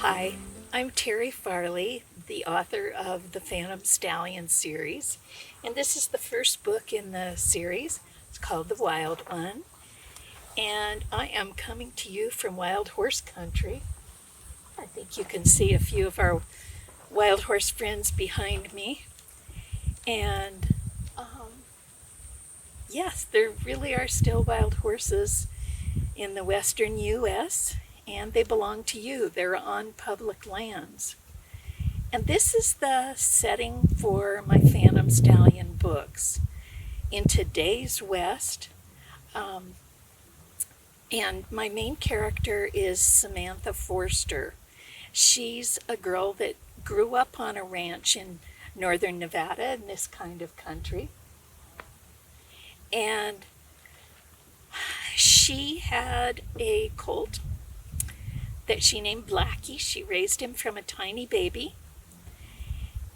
Hi, I'm Terri Farley, the author of the Phantom Stallion series, and this is the first book in the series. It's called The Wild One, and I am coming to you from Wild Horse Country. I think you can see a few of our wild horse friends behind me, and yes, there really are still wild horses in the western U.S., and they belong to you. They're on public lands. And this is the setting for my Phantom Stallion books. In today's West, and my main character is Samantha Forster. She's a girl that grew up on a ranch in northern Nevada in this kind of country. And she had a colt that she named Blackie. She raised him from a tiny baby.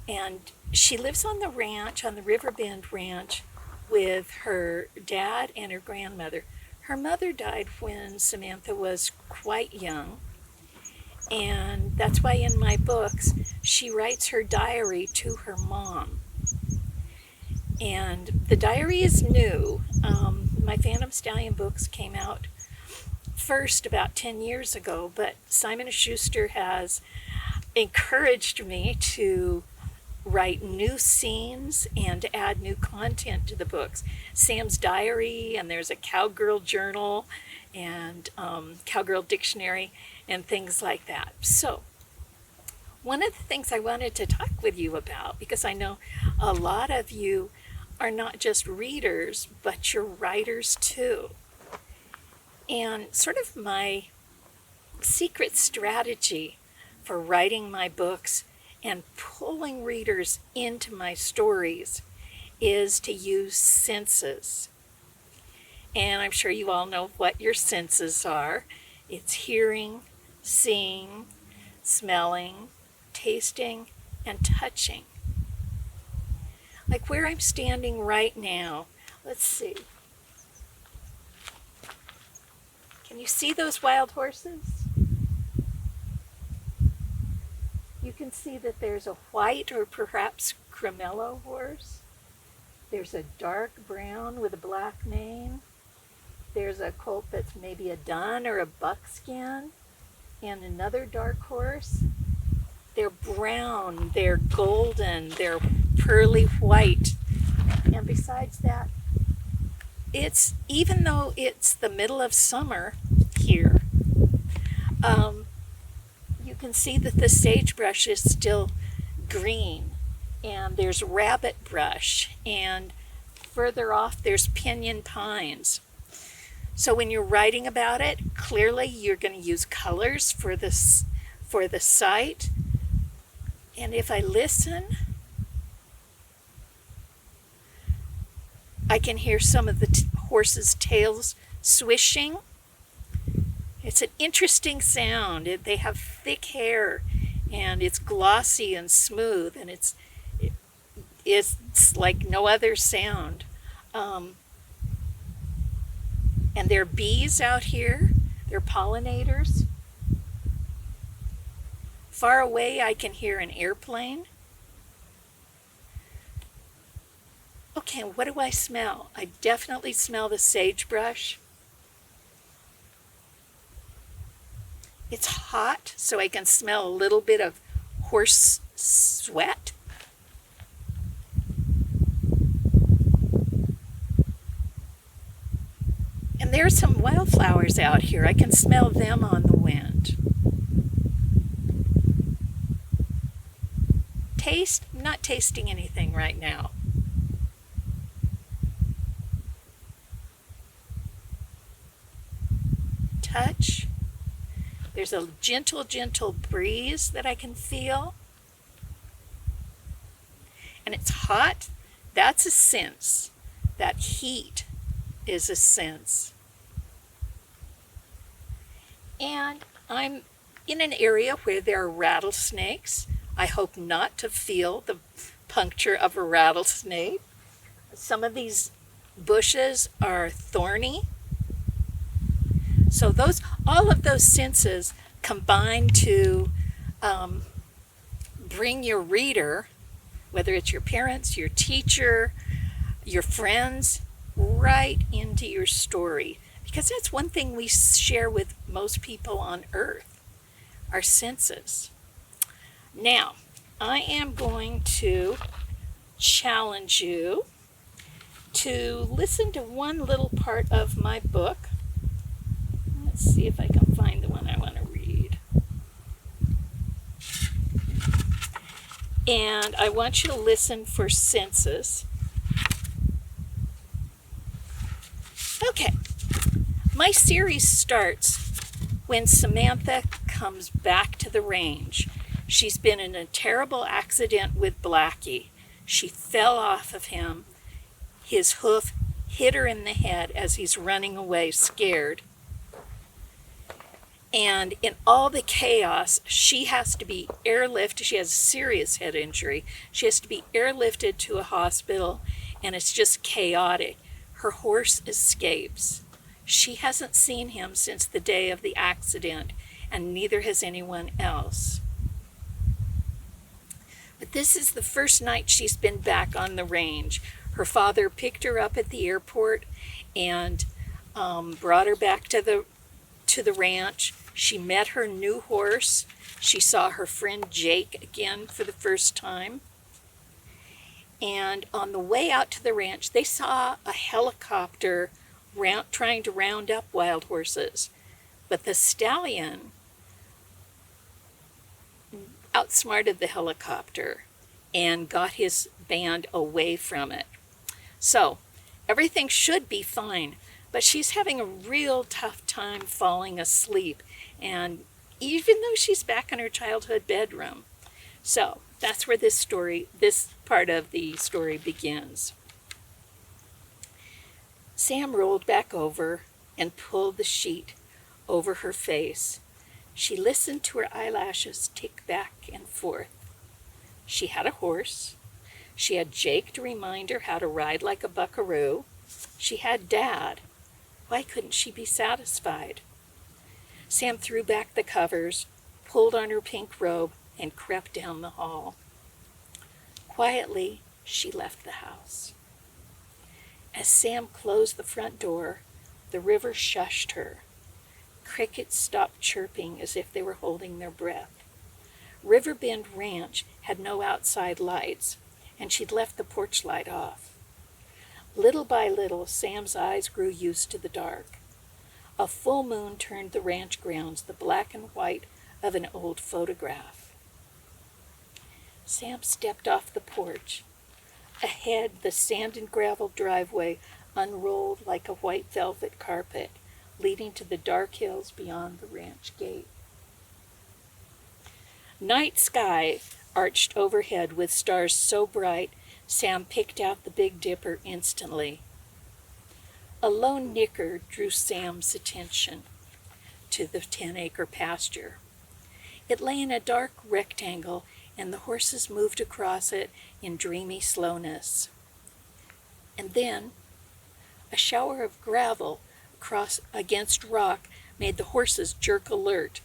And she lives on the ranch, on the Riverbend Ranch, with her dad and her grandmother. Her mother died when Samantha was quite young. And that's why in my books, she writes her diary to her mom. And the diary is new. My Phantom Stallion books came out first about 10 years ago, but Simon & Schuster has encouraged me to write new scenes and to add new content to the books. Sam's diary, and there's a cowgirl journal and cowgirl dictionary and things like that. So one of the things I wanted to talk with you about, because I know a lot of you are not just readers, but you're writers too. And sort of my secret strategy for writing my books and pulling readers into my stories is to use senses. And I'm sure you all know what your senses are. It's hearing, seeing, smelling, tasting, and touching. Like where I'm standing right now, let's see. Can you see those wild horses? You can see that there's a white or perhaps cremello horse. There's a dark brown with a black mane. There's a colt that's maybe a dun or a buckskin, and another dark horse. They're brown, they're golden, they're pearly white. And besides that, it's, even though it's the middle of summer here, you can see that the sagebrush is still green, and there's rabbit brush, and further off there's pinyon pines. So when you're writing about it, clearly you're going to use colors for this, for the sight. And if I listen, I can hear some of the horses' tails swishing. It's an interesting sound. They have thick hair, and it's glossy and smooth, and it's like no other sound. And there are bees out here. They're pollinators. Far away, I can hear an airplane. Okay, what do I smell? I definitely smell the sagebrush. It's hot, so I can smell a little bit of horse sweat. And there are some wildflowers out here. I can smell them on the wind. Taste? I'm not tasting anything right now. Touch. There's a gentle, gentle breeze that I can feel. And it's hot. That's a sense. That heat is a sense. And I'm in an area where there are rattlesnakes. I hope not to feel the puncture of a rattlesnake. Some of these bushes are thorny. So all of those senses combine to bring your reader, whether it's your parents, your teacher, your friends, right into your story. Because that's one thing we share with most people on earth, our senses. Now, I am going to challenge you to listen to one little part of my book. Let's see if I can find the one I want to read. And I want you to listen for senses. Okay, my series starts when Samantha comes back to the range. She's been in a terrible accident with Blackie. She fell off of him. His hoof hit her in the head as he's running away, scared. And in all the chaos, she has to be airlifted. She has a serious head injury. She has to be airlifted to a hospital, and it's just chaotic. Her horse escapes. She hasn't seen him since the day of the accident, and neither has anyone else. But this is the first night she's been back on the range. Her father picked her up at the airport and brought her back to the ranch. She met her new horse. She saw her friend Jake again for the first time. And on the way out to the ranch, they saw a helicopter trying to round up wild horses. But the stallion outsmarted the helicopter and got his band away from it. So everything should be fine, but she's having a real tough time falling asleep, and even though she's back in her childhood bedroom. So that's where this part of the story begins. Sam rolled back over and pulled the sheet over her face. She listened to her eyelashes tick back and forth. She had a horse. She had Jake to remind her how to ride like a buckaroo. She had Dad. Why couldn't she be satisfied? Sam threw back the covers, pulled on her pink robe, and crept down the hall. Quietly, she left the house. As Sam closed the front door, the river shushed her. Crickets stopped chirping as if they were holding their breath. Riverbend Ranch had no outside lights, and she'd left the porch light off. Little by little, Sam's eyes grew used to the dark. A full moon turned the ranch grounds the black and white of an old photograph. Sam stepped off the porch. Ahead, the sand and gravel driveway unrolled like a white velvet carpet, leading to the dark hills beyond the ranch gate. Night sky arched overhead with stars so bright, Sam picked out the Big Dipper instantly. A lone nicker drew Sam's attention to the 10-acre pasture. It lay in a dark rectangle, and the horses moved across it in dreamy slowness. And then, a shower of gravel against rock made the horses jerk alert.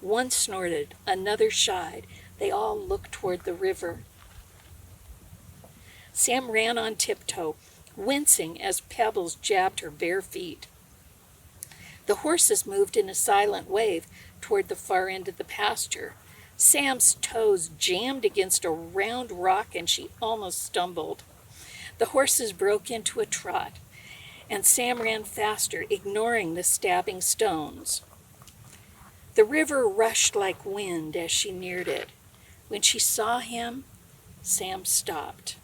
One snorted, another shied. They all looked toward the river. Sam ran on tiptoe, wincing as pebbles jabbed her bare feet. The horses moved in a silent wave toward the far end of the pasture. Sam's toes jammed against a round rock and she almost stumbled. The horses broke into a trot, and Sam ran faster, ignoring the stabbing stones. The river rushed like wind as she neared it. When she saw him, Sam stopped.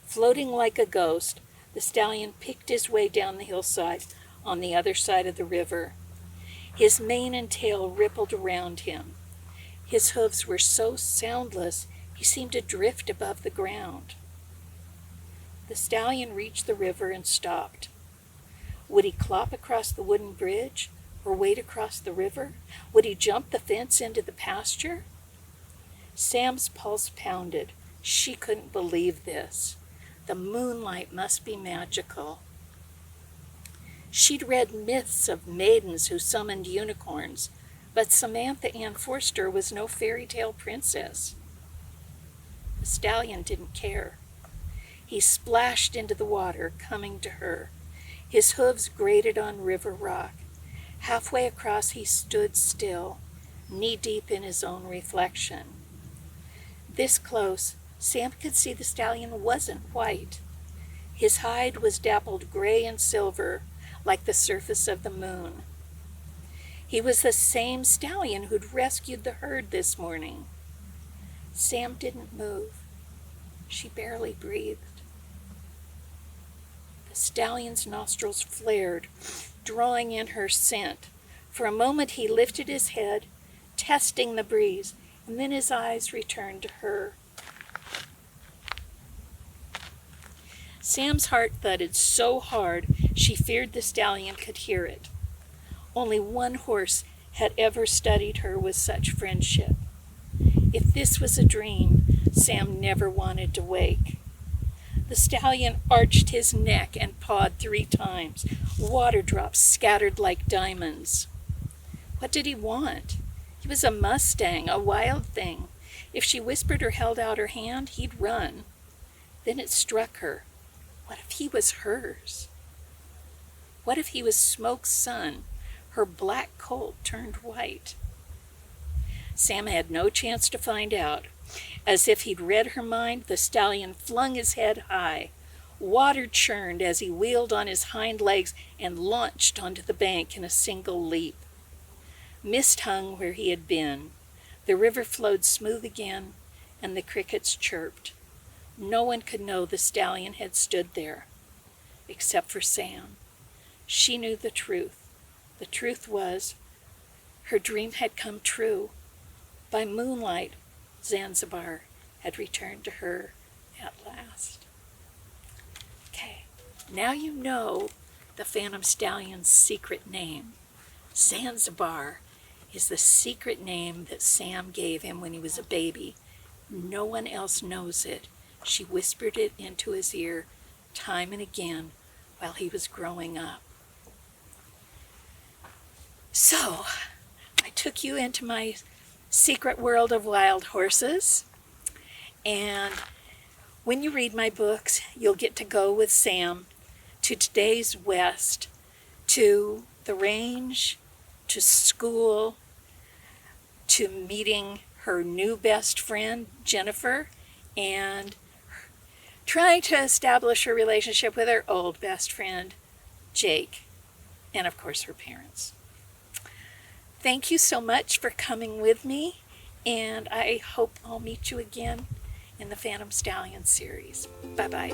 Floating like a ghost, the stallion picked his way down the hillside on the other side of the river. His mane and tail rippled around him. His hooves were so soundless, he seemed to drift above the ground. The stallion reached the river and stopped. Would he clop across the wooden bridge or wade across the river? Would he jump the fence into the pasture? Sam's pulse pounded. She couldn't believe this. The moonlight must be magical. She'd read myths of maidens who summoned unicorns, But Samantha Ann Forster was no fairy tale princess. The stallion didn't care. He splashed into the water, coming to her. His hooves grated on river rock. Halfway across he stood still, knee-deep in his own reflection. This close, Sam could see the stallion wasn't white. His hide was dappled gray and silver, like the surface of the moon. He was the same stallion who'd rescued the herd this morning. Sam didn't move. She barely breathed. The stallion's nostrils flared, drawing in her scent. For a moment he lifted his head, testing the breeze, and then his eyes returned to her. Sam's heart thudded so hard she feared the stallion could hear it. Only one horse had ever studied her with such friendship. If this was a dream, Sam never wanted to wake. The stallion arched his neck and pawed 3 times. Water drops scattered like diamonds. What did he want? He was a Mustang, a wild thing. If she whispered or held out her hand, he'd run. Then it struck her. What if he was hers? What if he was Smoke's son, her black colt turned white? Sam had no chance to find out. As if he'd read her mind, the stallion flung his head high. Water churned as he wheeled on his hind legs and launched onto the bank in a single leap. Mist hung where he had been. The river flowed smooth again, and the crickets chirped. No one could know the stallion had stood there, except for Sam. She knew the truth. The truth was, her dream had come true. By moonlight, Zanzibar had returned to her at last. Okay, now you know the Phantom Stallion's secret name. Zanzibar is the secret name that Sam gave him when he was a baby. No one else knows it. She whispered it into his ear time and again while he was growing up. So, I took you into my secret world of wild horses, and when you read my books, you'll get to go with Sam to today's West, to the range, to school, to meeting her new best friend, Jennifer, and trying to establish her relationship with her old best friend, Jake, and of course her parents. Thank you so much for coming with me, and I hope I'll meet you again in the Phantom Stallion series. Bye-bye.